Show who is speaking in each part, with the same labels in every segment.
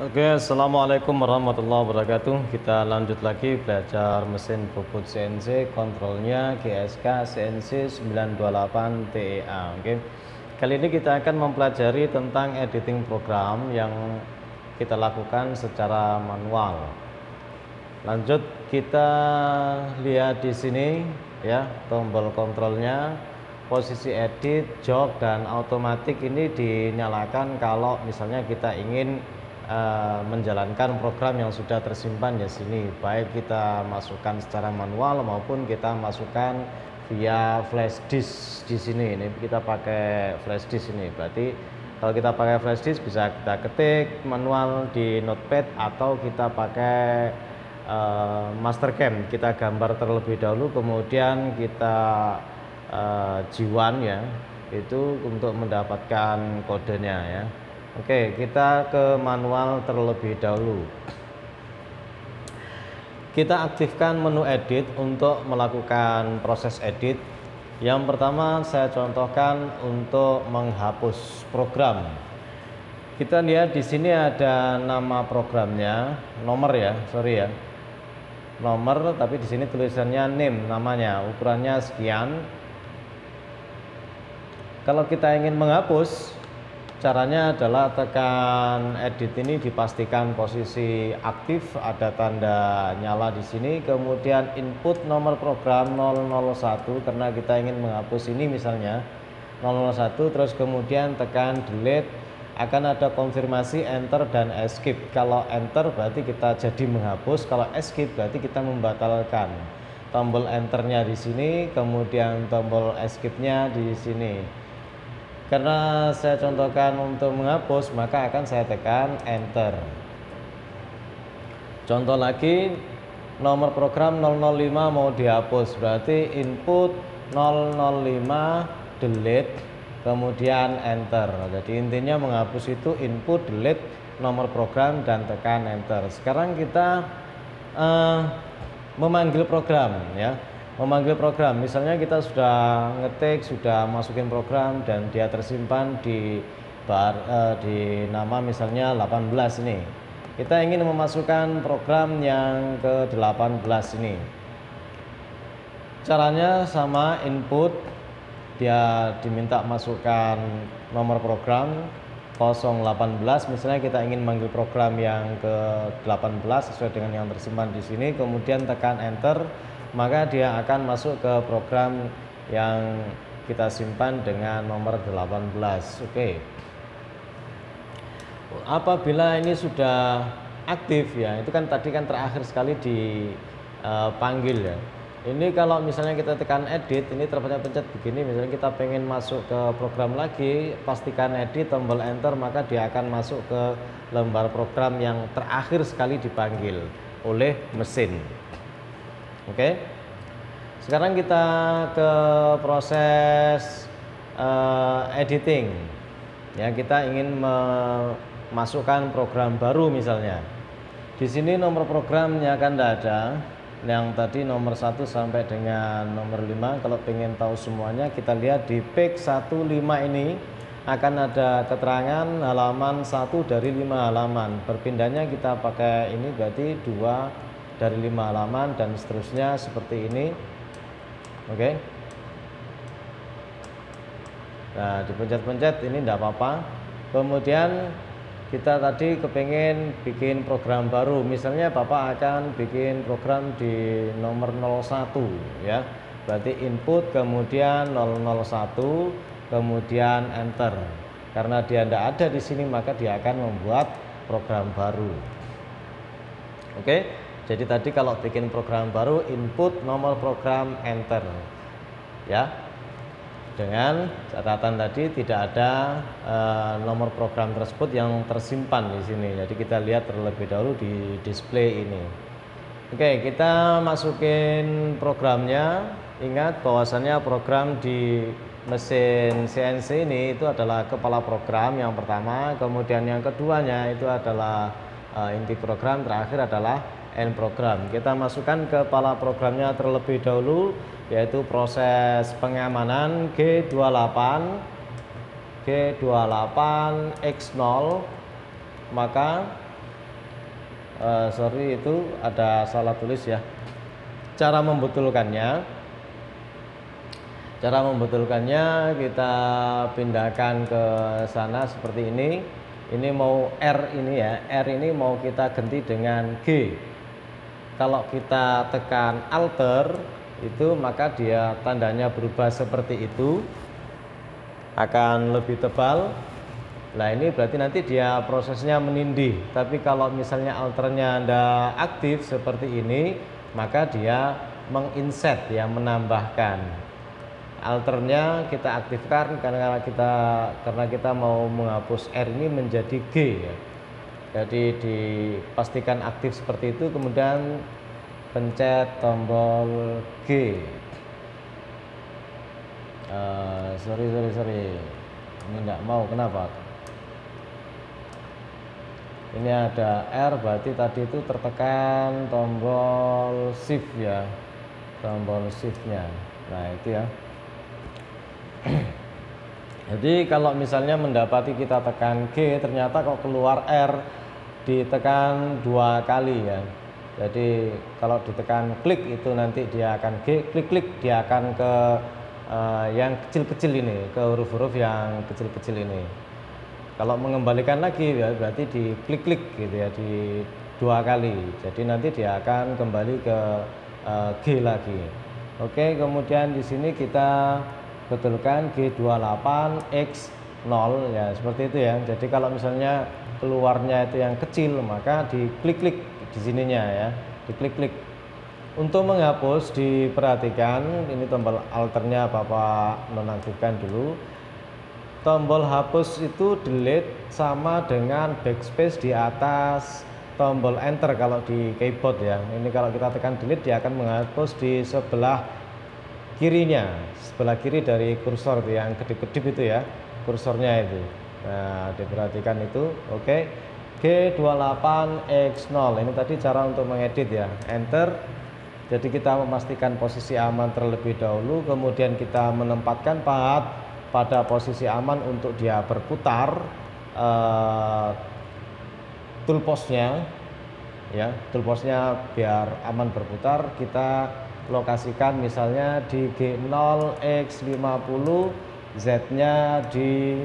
Speaker 1: Oke, Assalamualaikum warahmatullahi wabarakatuh. Kita lanjut lagi belajar mesin bobot CNC, kontrolnya GSK CNC 928 TEA. Oke, kali ini kita akan mempelajari tentang editing program yang kita lakukan secara manual. Lanjut, kita lihat di sini ya, tombol kontrolnya, posisi edit, jog, dan automatic ini dinyalakan kalau misalnya kita ingin menjalankan program yang sudah tersimpan di sini, baik kita masukkan secara manual maupun kita masukkan via flash disk di sini. Ini kita pakai flash disk ini. Berarti kalau kita pakai flash disk bisa kita ketik manual di notepad atau kita pakai mastercam. Kita gambar terlebih dahulu, kemudian kita G1 ya, itu untuk mendapatkan kodenya ya. Oke, kita ke manual terlebih dahulu. Kita aktifkan menu edit untuk melakukan proses edit. Yang pertama saya contohkan untuk menghapus program. Kita lihat di sini ada nama programnya, nomor ya, sorry ya, nomor, tapi di sini tulisannya name, namanya, ukurannya sekian. Kalau kita ingin menghapus, caranya adalah tekan edit ini, dipastikan posisi aktif, ada tanda nyala di sini, kemudian input nomor program 001 karena kita ingin menghapus ini misalnya 001, terus kemudian tekan delete, akan ada konfirmasi enter dan escape. Kalau enter berarti kita jadi menghapus, kalau escape berarti kita membatalkan. Tombol enternya di sini, kemudian tombol escape-nya di sini. Karena saya contohkan untuk menghapus, maka akan saya tekan enter. Contoh lagi, nomor program 005 mau dihapus, berarti input 005 delete, kemudian enter. Jadi intinya menghapus itu input delete nomor program dan tekan enter. Sekarang kita memanggil program ya. Memanggil program, misalnya kita sudah ngetik, sudah masukin program dan dia tersimpan di nama misalnya 18 ini. Kita ingin memasukkan program yang ke-18 ini. Caranya sama, input, dia diminta masukkan nomor program 018, misalnya kita ingin manggil program yang ke-18 sesuai dengan yang tersimpan di sini, kemudian tekan enter, maka dia akan masuk ke program yang kita simpan dengan nomor 18. Oke. Apabila ini sudah aktif ya, itu kan tadi kan terakhir sekali dipanggil ya. Ini kalau misalnya kita tekan edit, ini terpencet-pencet begini, misalnya kita pengen masuk ke program lagi, pastikan edit, tombol enter, maka dia akan masuk ke lembar program yang terakhir sekali dipanggil oleh mesin. Oke, sekarang kita ke proses editing. Ya, kita ingin memasukkan program baru misalnya. Di sini nomor programnya kan tidak ada. Yang tadi nomor 1 sampai dengan nomor 5. Kalau pengen tahu semuanya, kita lihat di page 15 ini akan ada keterangan halaman 1 dari 5 halaman. Berpindahnya kita pakai ini, berarti 2 dari 5 halaman dan seterusnya seperti ini. Oke. Nah, dipencet-pencet ini tidak apa-apa. Kemudian kita tadi kepengen bikin program baru, misalnya Bapak akan bikin program di nomor 01 ya. Berarti input kemudian 001 kemudian enter. Karena dia tidak ada di sini, maka dia akan membuat program baru. Oke. Jadi tadi kalau bikin program baru, input nomor program enter ya. Dengan catatan tadi tidak ada nomor program tersebut yang tersimpan di sini. Jadi kita lihat terlebih dahulu di display ini. Oke, kita masukin programnya. Ingat bahwasannya program di mesin CNC ini itu adalah kepala program yang pertama, kemudian yang keduanya itu adalah inti program, terakhir adalah end program. Kita masukkan kepala programnya terlebih dahulu, yaitu proses pengamanan G28 X0, maka sorry itu ada salah tulis ya. Cara membetulkannya kita pindahkan ke sana seperti ini. Ini mau R ini ya, R ini mau kita ganti dengan G. Kalau kita tekan Alter itu maka dia tandanya berubah seperti itu, akan lebih tebal. Nah ini berarti nanti dia prosesnya menindih. Tapi kalau misalnya alternya Anda aktif seperti ini, maka dia menginset ya, menambahkan. Alternya kita aktifkan karena kita mau menghapus R ini menjadi G ya. Jadi dipastikan aktif seperti itu, kemudian pencet tombol G. Sorry ini enggak mau, kenapa? Ini ada R, berarti tadi itu tertekan tombol shift ya, tombol shiftnya. Nah itu ya. Jadi kalau misalnya mendapati kita tekan G ternyata kok keluar R, ditekan 2 kali ya. Jadi kalau ditekan klik itu nanti dia akan G, klik dia akan ke yang kecil-kecil ini, ke huruf-huruf yang kecil-kecil ini. Kalau mengembalikan lagi ya berarti di klik gitu ya, di 2 kali. Jadi nanti dia akan kembali ke G lagi. Oke, kemudian di sini kita betulkan G28X0 ya, seperti itu ya. Jadi kalau misalnya keluarnya itu yang kecil maka diklik-klik di sininya ya, diklik-klik. Untuk menghapus diperhatikan ini tombol alternya Bapak nonaktifkan dulu. Tombol hapus itu delete sama dengan backspace di atas tombol enter kalau di keyboard ya. Ini kalau kita tekan delete dia akan menghapus di sebelah kirinya, sebelah kiri dari kursor itu yang kedip-kedip itu ya, kursornya itu. Nah diperhatikan itu. Oke, G28X0 ini tadi cara untuk mengedit ya, enter. Jadi kita memastikan posisi aman terlebih dahulu, kemudian kita menempatkan pahat pada posisi aman untuk dia berputar toolboxnya ya, toolboxnya biar aman berputar. Kita lokasikan misalnya di G0X50, Z-nya di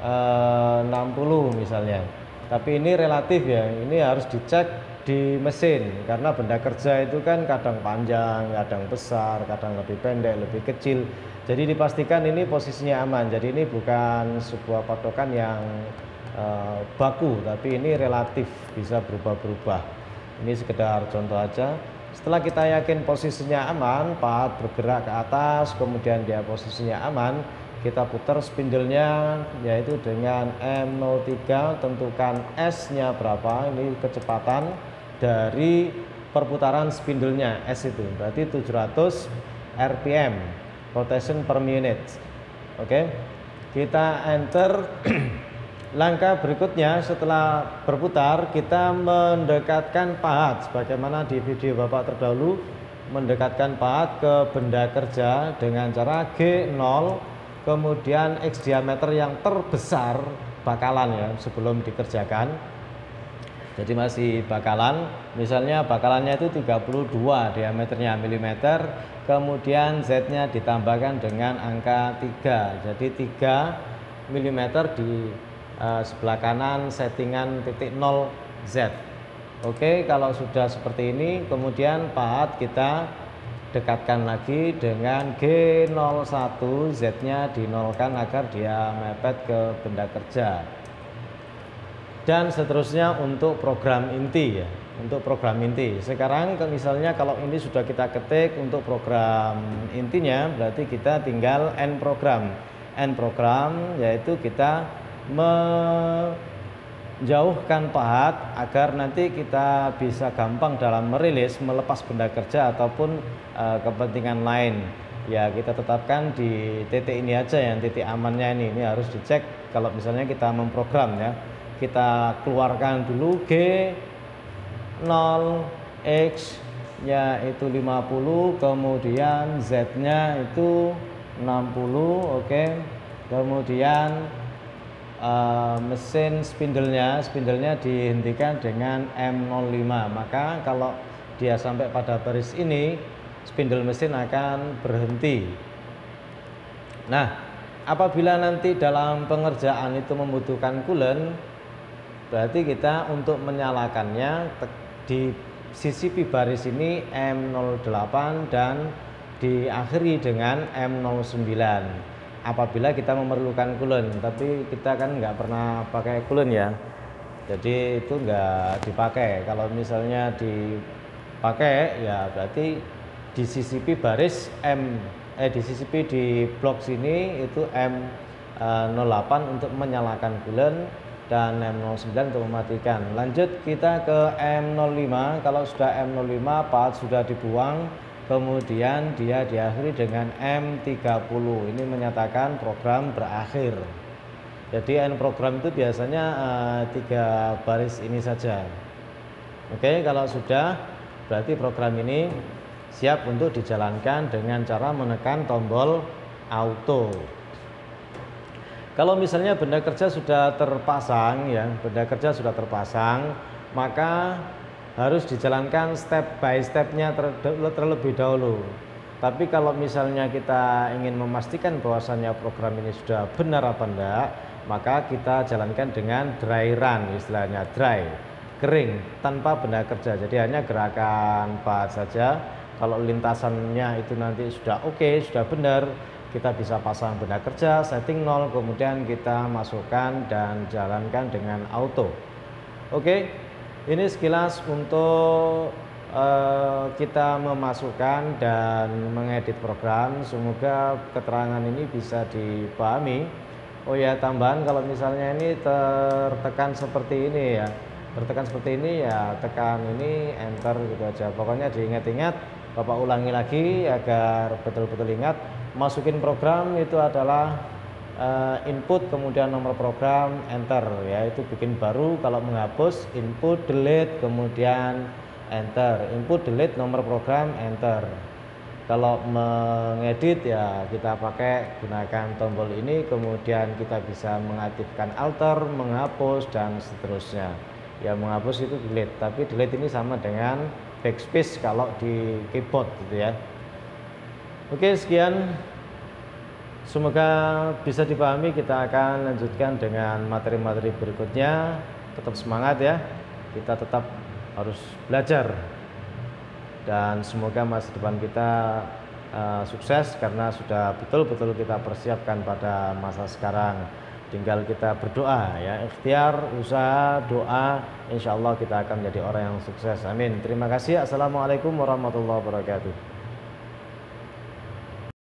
Speaker 1: 60 misalnya. Tapi ini relatif ya, ini harus dicek di mesin karena benda kerja itu kan kadang panjang, kadang besar, kadang lebih pendek, lebih kecil. Jadi dipastikan ini posisinya aman. Jadi ini bukan sebuah patokan yang baku, tapi ini relatif, bisa berubah-berubah. Ini sekedar contoh aja. Setelah kita yakin posisinya aman, pahat bergerak ke atas, kemudian dia posisinya aman, kita putar spindle-nya yaitu dengan M03, tentukan S-nya berapa, ini kecepatan dari perputaran spindle-nya, S itu berarti 700 RPM, rotation per minute. Oke, kita enter. Langkah berikutnya setelah berputar kita mendekatkan pahat sebagaimana di video Bapak terdahulu, mendekatkan pahat ke benda kerja dengan cara G0, kemudian X diameter yang terbesar bakalan ya sebelum dikerjakan. Jadi masih bakalan, misalnya bakalannya itu 32 diameternya milimeter, kemudian Z-nya ditambahkan dengan angka 3, jadi 3 mm di sebelah kanan settingan titik 0 Z. Oke, kalau sudah seperti ini, kemudian pahat kita dekatkan lagi dengan G01, Z-nya dinolkan agar dia mepet ke benda kerja. Dan seterusnya untuk program inti ya, untuk program inti. Sekarang misalnya kalau ini sudah kita ketik untuk program intinya, berarti kita tinggal end program. End program yaitu kita menjauhkan pahat agar nanti kita bisa gampang dalam merilis, melepas benda kerja ataupun kepentingan lain. Ya kita tetapkan di titik ini aja yang titik amannya ini harus dicek kalau misalnya kita memprogram ya. Kita keluarkan dulu G0X nya itu 50, kemudian Z nya itu 60. Oke, kemudian mesin spindlenya dihentikan dengan M05. Maka kalau dia sampai pada baris ini, spindle mesin akan berhenti. Nah, apabila nanti dalam pengerjaan itu membutuhkan coolant, berarti kita untuk menyalakannya di CCP baris ini M08 dan diakhiri dengan M09 apabila kita memerlukan coolant. Tapi kita kan nggak pernah pakai coolant ya, jadi itu nggak dipakai. Kalau misalnya dipakai ya berarti di CCP baris di CCP di blok sini itu M08 untuk menyalakan coolant dan M09 untuk mematikan. Lanjut kita ke M05. Kalau sudah M05 part sudah dibuang, kemudian dia diakhiri dengan M30. Ini menyatakan program berakhir. Jadi end program itu biasanya 3 baris ini saja. Oke, kalau sudah berarti program ini siap untuk dijalankan dengan cara menekan tombol auto. Kalau misalnya benda kerja sudah terpasang ya, maka harus dijalankan step by stepnya terlebih dahulu. Tapi kalau misalnya kita ingin memastikan bahwasannya program ini sudah benar apa enggak, maka kita jalankan dengan dry run, istilahnya dry, kering, tanpa benda kerja. Jadi hanya gerakan part saja. Kalau lintasannya itu nanti sudah oke, sudah benar, kita bisa pasang benda kerja, setting 0, kemudian kita masukkan dan jalankan dengan auto. Oke, ini sekilas untuk kita memasukkan dan mengedit program. Semoga keterangan ini bisa dipahami. Oh ya, tambahan kalau misalnya ini tertekan seperti ini ya, tekan ini enter gitu aja. Pokoknya diingat-ingat, Bapak ulangi lagi agar betul-betul ingat. Masukin program itu adalah input, kemudian nomor program, enter ya, itu bikin baru. Kalau menghapus, input, delete, kemudian enter, input, delete, nomor program, enter. Kalau mengedit ya kita gunakan tombol ini, kemudian kita bisa mengaktifkan alter, menghapus, dan seterusnya. Ya menghapus itu delete, tapi delete ini sama dengan backspace kalau di keyboard gitu ya. Oke, sekian. Semoga bisa dipahami. Kita akan lanjutkan dengan materi-materi berikutnya. Tetap semangat ya. Kita tetap harus belajar. Dan semoga masa depan kita sukses karena sudah betul-betul kita persiapkan pada masa sekarang. Tinggal kita berdoa ya, ikhtiar, usaha, doa, insya Allah kita akan menjadi orang yang sukses. Amin. Terima kasih. Assalamualaikum warahmatullahi wabarakatuh.